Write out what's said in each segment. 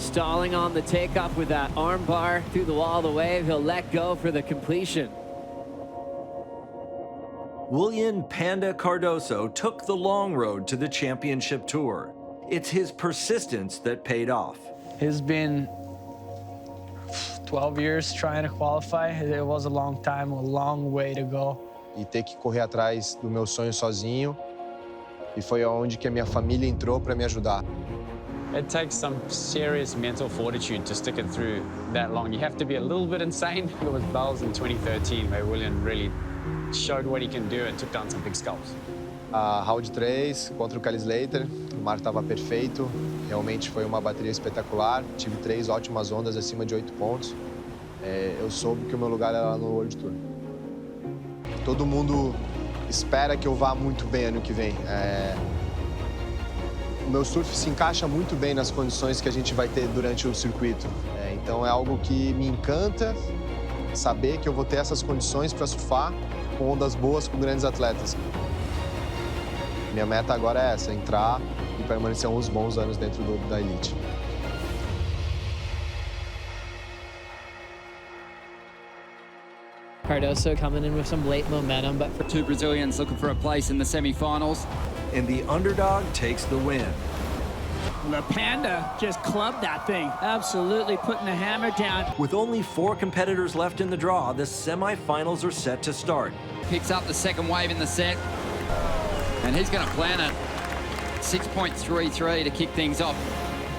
Stalling on the takeoff with that arm bar through the wall of the wave. He'll let go for the completion. Willian "Panda" Cardoso took the long road to the championship tour. It's his persistence that paid off. It's been 12 years trying to qualify. It was a long time, a long way to go. E ter que correr atrás do meu sonho sozinho. E foi aonde que a minha família entrou para me ajudar. It takes some serious mental fortitude to stick it through that long. You have to be a little bit insane. It was Bells in 2013 where Willian really showed what he can do and took down some big sculls. A round 3 contra o Kelly Slater, o mar estava perfeito, realmente foi uma bateria espetacular, tive 3 ótimas ondas acima de 8 pontos. Eu soube que o meu lugar era lá no World Tour. Todo mundo espera que eu vá muito bem ano que vem. O meu surf se encaixa muito bem nas condições que a gente vai ter durante o circuito. Então é algo que me encanta saber que eu vou ter essas condições para surfar com ondas boas com grandes atletas. Minha meta agora é essa, entrar e permanecer uns bons anos dentro da elite. Cardoso coming in with some late momentum, but for 2 Brazilians looking for a place in the semi-finals. And the underdog takes the win. The Panda just clubbed that thing, absolutely putting the hammer down. With only 4 competitors left in the draw, the semifinals are set to start. Picks up the second wave in the set. And he's going to plan it. 6.33 to kick things off.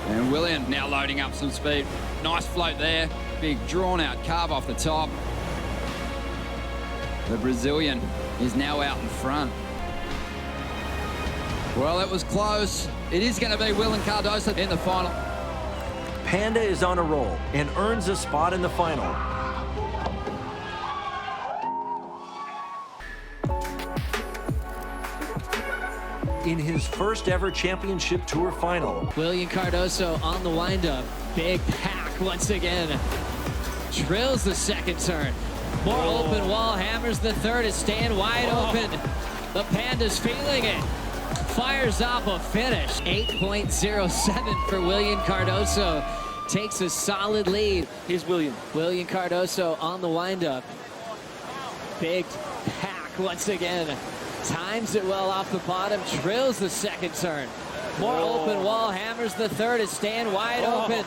And Willian now loading up some speed. Nice float there. Big drawn-out carve off the top. The Brazilian is now out in front. Well, it was close. It is going to be Willian Cardoso in the final. Panda is on a roll and earns a spot in the final. In his first ever championship tour final, Willian Cardoso on the windup. Big pack once again. Drills the second turn. More open wall, hammers the third, is staying wide open. The Panda's feeling it. Fires off a finish. 8.07 for Willian Cardoso. Takes a solid lead. Here's Willian. Willian Cardoso on the windup. Big pack once again. Times it well off the bottom, drills the second turn. More open wall, hammers the third, is staying wide open.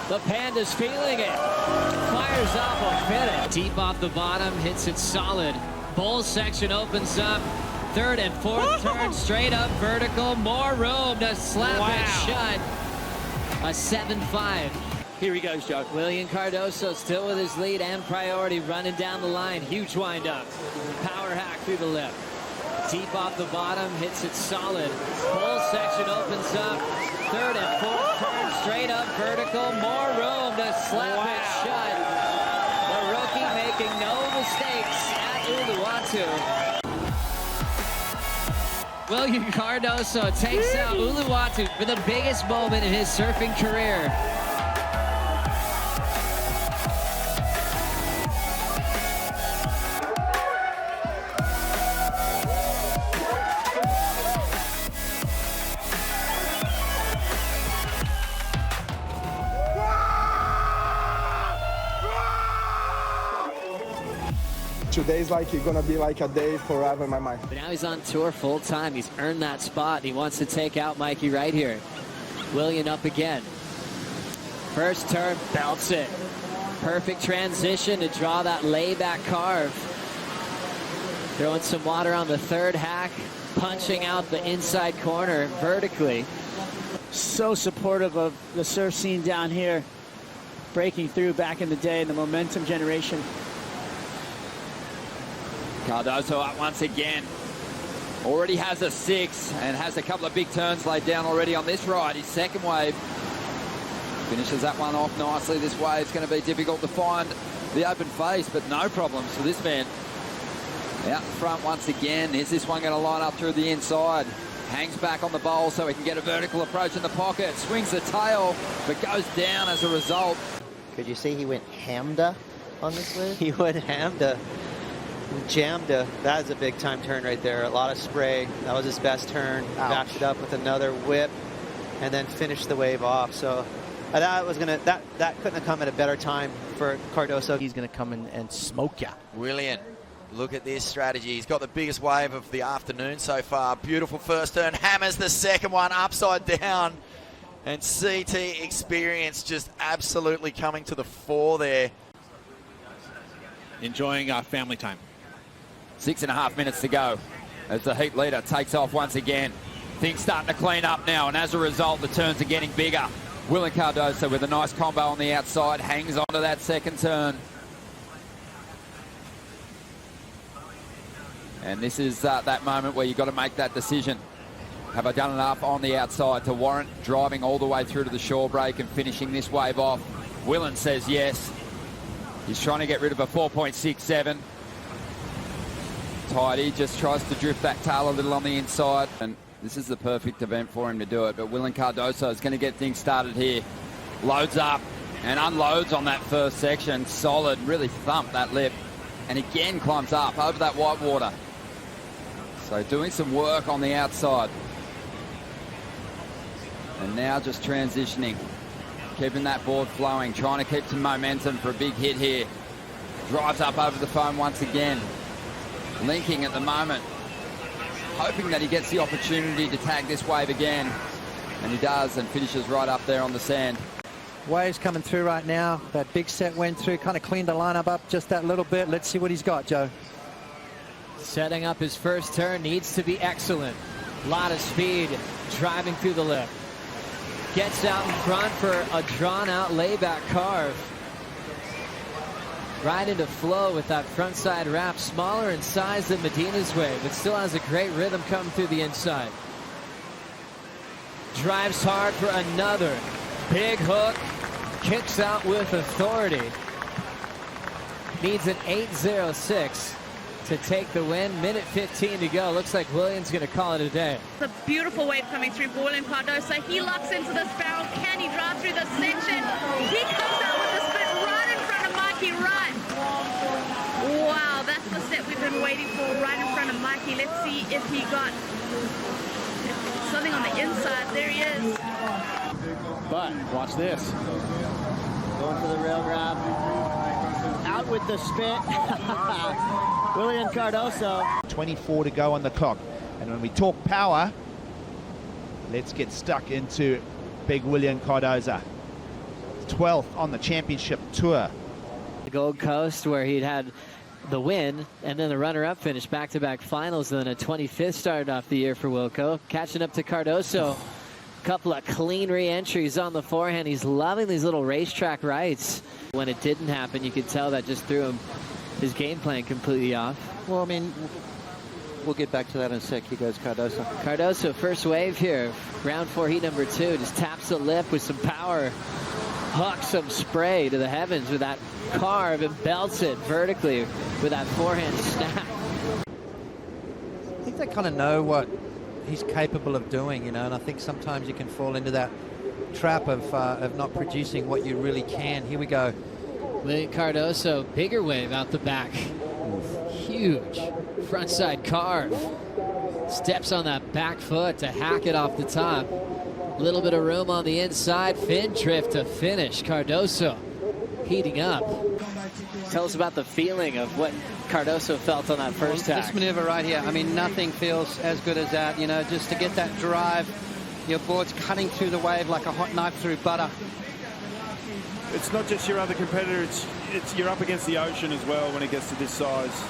The Panda's feeling it. Fires off a finish. Deep off the bottom, hits it solid. Bowl section opens up. Third and fourth turn, straight up vertical. More room to slap it shut. A 7-5. Here he goes, Joe. Willian Cardoso still with his lead and priority, running down the line. Huge wind up. Power hack through the lip. Deep off the bottom, hits it solid. Bowl section opens up. Third and fourth turn, straight up vertical. More room to slap it shut. The rookie making no mistakes at Uluwatu. Willian Cardoso takes out Uluwatu for the biggest moment in his surfing career. Today's gonna be like a day forever in my mind. But now he's on tour full time. He's earned that spot. He wants to take out Mikey right here. Willian up again. First turn, belts it. Perfect transition to draw that layback carve. Throwing some water on the third hack, punching out the inside corner vertically. So supportive of the surf scene down here, breaking through back in the day in the momentum generation. Cardoso up once again. Already has a 6 and has a couple of big turns laid down already on this ride. His second wave finishes that one off nicely. This wave's going to be difficult to find the open face, but no problems for this man. Out in front once again. Is this one going to line up through the inside? Hangs back on the bowl so he can get a vertical approach in the pocket. Swings the tail, but goes down as a result. Could you see he went hamda on this wave? He went hamda. Jammed that is a big time turn right there. A lot of spray. That was his best turn. Backed it up with another whip and then finished the wave off. So That couldn't have come at a better time for Cardoso. He's going to come in and smoke you. Willian, look at this strategy. He's got the biggest wave of the afternoon so far. Beautiful first turn, hammers the second one upside down. And CT experience just absolutely coming to the fore there. Enjoying our family time. 6.5 minutes to go as the heat leader takes off once again. Things starting to clean up now, and as a result, the turns are getting bigger. Willian Cardoso with a nice combo on the outside, hangs on to that second turn. And this is that moment where you've got to make that decision. Have I done enough on the outside to warrant driving all the way through to the shore break and finishing this wave off? Willian says yes. He's trying to get rid of a 4.67. Tidy just tries to drift that tail a little on the inside. And this is the perfect event for him to do it. But Willian Cardoso is going to get things started here. Loads up and unloads on that first section. Solid, really thumped that lip. And again climbs up over that white water. So doing some work on the outside. And now just transitioning. Keeping that board flowing. Trying to keep some momentum for a big hit here. Drives up over the foam once again. Linking at the moment. Hoping that he gets the opportunity to tag this wave again. And he does, and finishes right up there on the sand. Waves coming through right now. That big set went through, kind of cleaned the lineup up just that little bit. Let's see what he's got, Joe. Setting up his first turn needs to be excellent. A lot of speed driving through the lip. Gets out in front for a drawn-out layback carve. Right into flow with that front side wrap. Smaller in size than Medina's wave, but still has a great rhythm coming through the inside. Drives hard for another big hook. Kicks out with authority. Needs an 8.06 to take the win. Minute 15 to go. Looks like Willian's going to call it a day. It's a beautiful wave coming through for Willian Cardoso. He locks into this barrel. Can he drive through this section? He comes out with a split right in front of Mikey Wright. Wow, that's the set we've been waiting for right in front of Mikey. Let's see if he got something on the inside. There he is. But watch this. Going for the rail grab. Out with the spit. Willian Cardoso. 24 to go on the clock. And when we talk power, let's get stuck into big Willian Cardoso. 12th on the championship tour. The Gold Coast, where he'd had the win and then the runner-up finish, back-to-back finals, and then a 25th started off the year for Wilco. Catching up to Cardoso. Couple of clean re-entries on the forehand. He's loving these little racetrack rights. When it didn't happen, you could tell that just threw him his game plan completely off. Well, I mean, we'll get back to that in a sec. He goes Cardoso. Cardoso, first wave here. Round 4, heat number 2. Just taps the lip with some power. Hooks some spray to the heavens with that carve and belts it vertically with that forehand snap. I think they kind of know what he's capable of doing, you know, and I think sometimes you can fall into that trap of not producing what you really can. Here we go. Willian Cardoso, bigger wave out the back. Huge frontside carve. Steps on that back foot to hack it off the top. Little bit of room on the inside. Fin drift to finish. Cardoso heating up. Tell us about the feeling of what Cardoso felt on that first hack. This maneuver right here, I mean, nothing feels as good as that, you know, just to get that drive. Your board's cutting through the wave like a hot knife through butter. It's not just your other competitor, it's you're up against the ocean as well when it gets to this size.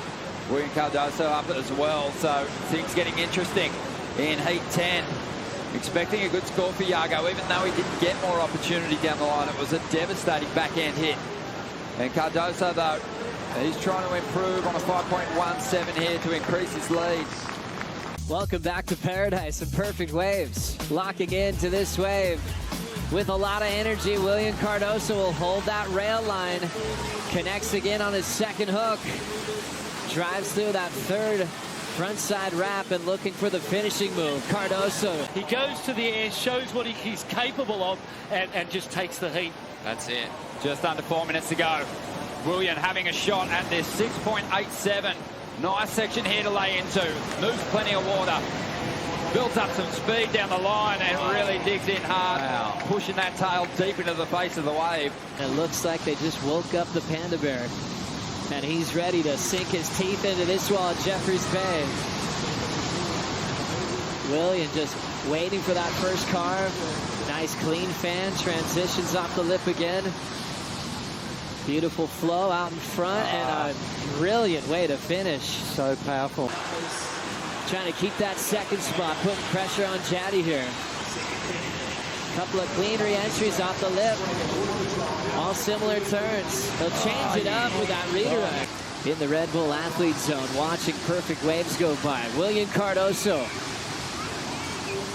Willian Cardoso up as well, so things getting interesting in heat 10. Expecting a good score for Yago, even though he didn't get more opportunity down the line. It was a devastating backhand hit. And Cardoso, though, he's trying to improve on a 5.17 here to increase his lead. Welcome back to Paradise and perfect waves. Locking into this wave with a lot of energy. Willian Cardoso will hold that rail line. Connects again on his second hook. Drives through that third frontside wrap and looking for the finishing move. Cardoso. He goes to the air, shows what he's capable of, and just takes the heat. That's it. Just under 4 minutes to go. Willian having a shot at this 6.87. Nice section here to lay into. Moves plenty of water. Built up some speed down the line and really digs in hard, pushing that tail deep into the face of the wave. It looks like they just woke up the Panda Bear, and he's ready to sink his teeth into this wall at Jeffreys Bay. Willian just waiting for that first carve. Nice clean fan, transitions off the lip again. Beautiful flow out in front, and a brilliant way to finish. So powerful. Trying to keep that second spot, putting pressure on Chatty here. Couple of clean re-entries off the lip. All similar turns. They'll change it up with that redirect. In the Red Bull athlete zone, watching perfect waves go by. Willian Cardoso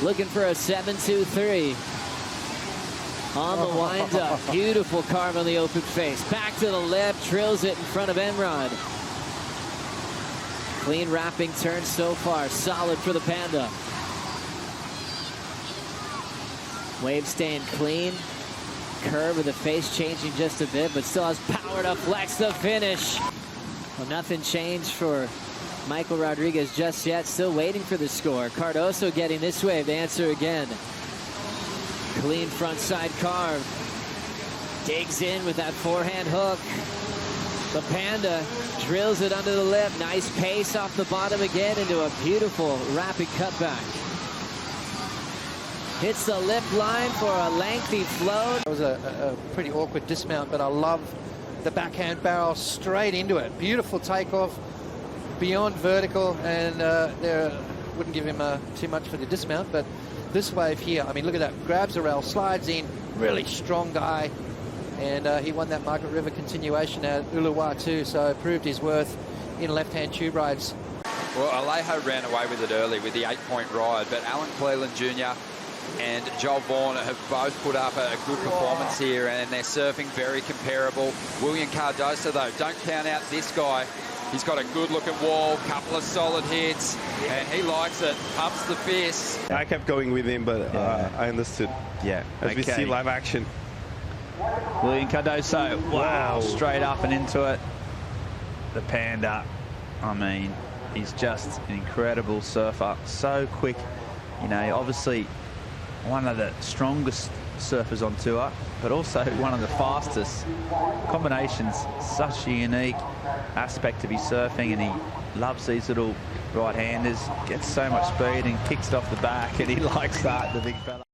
looking for a 7-2-3. On the wind-up, beautiful carve on the open face. Back to the lip, drills it in front of Enrod. Clean wrapping turn so far, solid for the Panda. Wave staying clean. Curve with the face changing just a bit, but still has power to flex the finish. Well, nothing changed for Michael Rodriguez just yet. Still waiting for the score. Cardoso getting this wave to answer again. Clean front side carve. Digs in with that forehand hook. The Panda drills it under the lip. Nice pace off the bottom again into a beautiful rapid cutback. Hits the lip line for a lengthy float. It was a pretty awkward dismount, but I love the backhand barrel straight into it. Beautiful takeoff, beyond vertical, and there wouldn't give him too much for the dismount, but this wave here, I mean, look at that. Grabs the rail, slides in, really strong guy. And he won that Margaret River continuation at Uluwatu too, so proved his worth in left-hand tube rides. Well, Alejo ran away with it early with the 8-point ride, but Alan Cleland Jr. and Joel Vaughan have both put up a good performance here, and they're surfing very comparable. Willian Cardoso, though, don't count out this guy. He's got a good-looking wall, couple of solid hits, and he likes it, pumps the fist. I kept going with him, but I understood. Yeah, as we see live action. Willian Cardoso, wow, straight up and into it. The Panda, I mean, he's just an incredible surfer, so quick. You know, obviously one of the strongest surfers on tour, but also one of the fastest. Combinations, such a unique aspect to be surfing, and he loves these little right-handers, gets so much speed and kicks it off the back, and he likes that, the big fella.